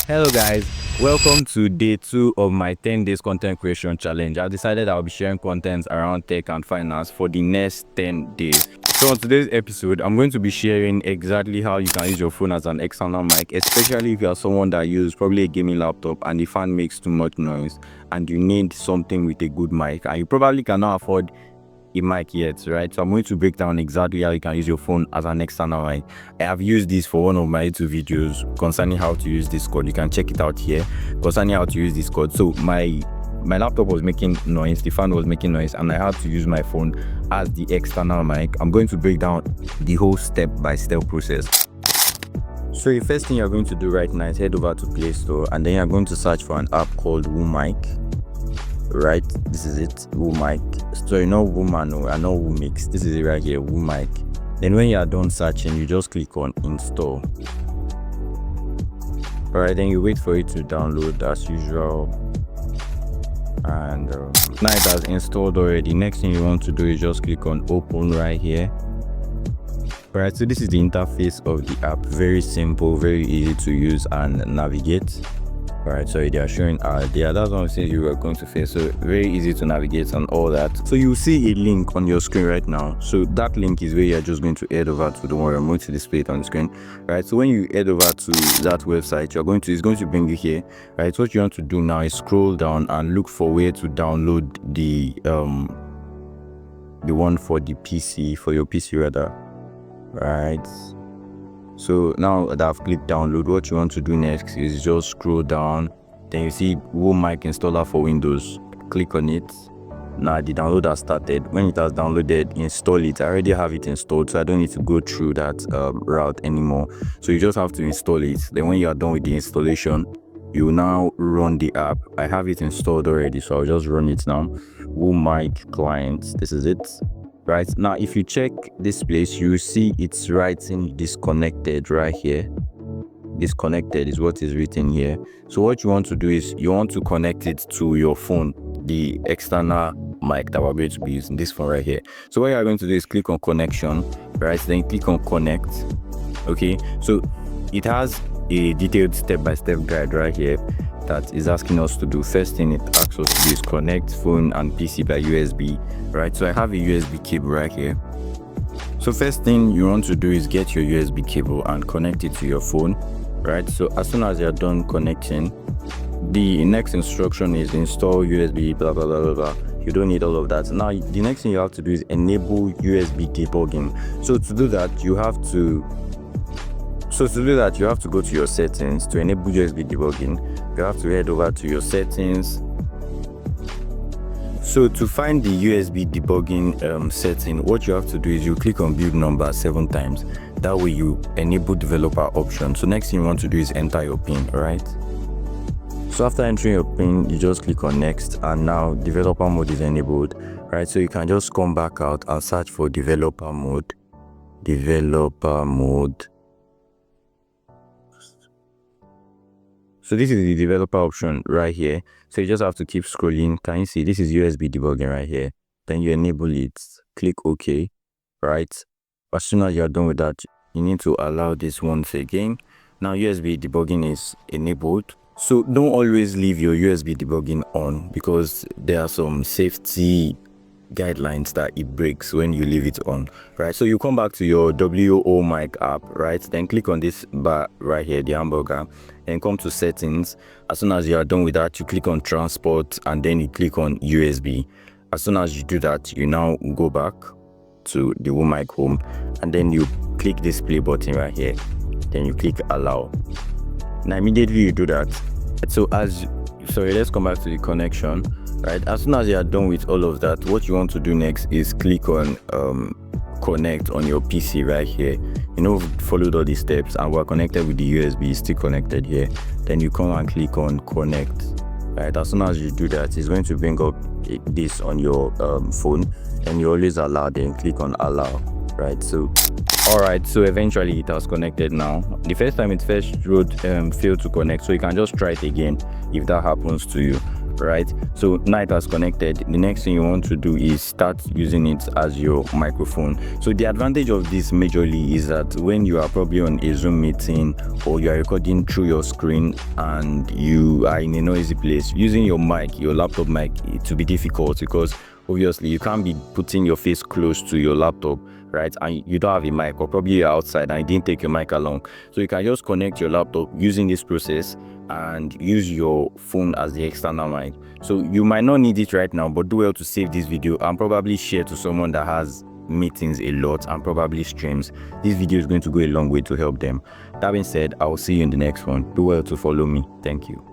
Hello guys, welcome to day 2 of my 10 days content creation challenge. I've decided I'll be sharing content around tech and finance for the next 10 days. So on today's episode, I'm going to be sharing exactly how you can use your phone as an external mic, especially if you are someone that uses probably a gaming laptop and the fan makes too much noise and you need something with a good mic and you probably cannot afford a mic yet, right? So I'm going to break down exactly how you can use your phone as an external mic. I have used this for one of my YouTube videos concerning how to use Discord. You can check it out here concerning how to use Discord. So my laptop was making noise, the fan was making noise, and I had to use my phone as the external mic. I'm going to break down the whole step-by-step process. So the first thing you're going to do right now is head over to Play Store, and then you're going to search for an app called WooMic. Right, this is it, WooMic. So you know Woomano, I know Woomix. This is it right here, WooMic. Then when you are done searching, you just click on install. Alright, then you wait for it to download as usual. And now it has installed already. Next thing you want to do is just click on open right here. Alright, so this is the interface of the app. Very simple, very easy to use and navigate. Alright, so they are showing that's one of the things you are going to face. So very easy to navigate and all that. So you see a link on your screen right now. So that link is where you're just going to head over to. Don't worry, I'm going to display it on the screen. Right, so when you head over to that website, it's going to bring you here. Right, what you want to do now is scroll down and look for where to download the one for the PC, for your PC rather. Right. So now that I've clicked download, what you want to do next is just scroll down. Then you see WooMic installer for Windows. Click on it. Now the download has started. When it has downloaded, install it. I already have it installed, so I don't need to go through that route anymore. So you just have to install it. Then when you are done with the installation, you now run the app. I have it installed already, so I'll just run it now. WooMic client. This is it. Right now, if you check this place, you see it's writing disconnected right here. Disconnected is what is written here. So what you want to do is you want to connect it to your phone, the external mic that we're going to be using, this phone right here. So what you're going to do is click on connection, right? Then click on connect. Okay, so it has a detailed step-by-step guide right here that is asking us to do. First thing it asks us to do is connect phone and PC by USB, right? So I have a USB cable right here. So first thing you want to do is get your USB cable and connect it to your phone, right? So as soon as you're done connecting, the next instruction is install USB blah blah blah blah blah. You don't need all of that. Now the next thing you have to do is enable USB debugging. So to do that you have to go to your settings. To enable USB debugging, you have to head over to your settings. So to find the USB debugging setting, what you have to do is you click on build number 7 times. That way you enable developer option. So next thing you want to do is enter your pin, right? So after entering your pin, you just click on next, and now developer mode is enabled, right? So you can just come back out and search for developer mode. So this is the developer option right here. So you just have to keep scrolling. Can you see this is USB debugging right here? Then you enable it, click OK, right? As soon as you're done with that, you need to allow this once again. Now USB debugging is enabled. So don't always leave your USB debugging on because there are some safety guidelines that it breaks when you leave it on, right? So you come back to your WooMic app, right? Then click on this bar right here, the hamburger, and come to settings. As soon as you are done with that, you click on transport and then you click on USB. As soon as you do that, you now go back to the WooMic home and then you click this play button right here. Then you click allow. Now immediately you do that. So let's come back to the connection. Right, as soon as you are done with all of that, what you want to do next is click on connect on your PC right here. You know, followed all these steps and we're connected with the USB, still connected here. Then you come and click on connect. Right, as soon as you do that, it's going to bring up this on your phone, and you always allow, then click on allow. Right, so alright, so eventually it has connected now. The first time it first wrote failed to connect, so you can just try it again if that happens to you. right? So now it has connected. The next thing you want to do is start using it as your microphone. So the advantage of this majorly is that when you are probably on a Zoom meeting or you are recording through your screen and you are in a noisy place, using your mic, your laptop mic, it will be difficult because obviously you can't be putting your face close to your laptop, right? And you don't have a mic, or probably you're outside and you didn't take your mic along. So you can just connect your laptop using this process and use your phone as the external mic. So you might not need it right now, but do well to save this video and probably share to someone that has meetings a lot and probably streams. This video is going to go a long way to help them. That being said, I will see you in the next one. Do well to follow me. Thank you.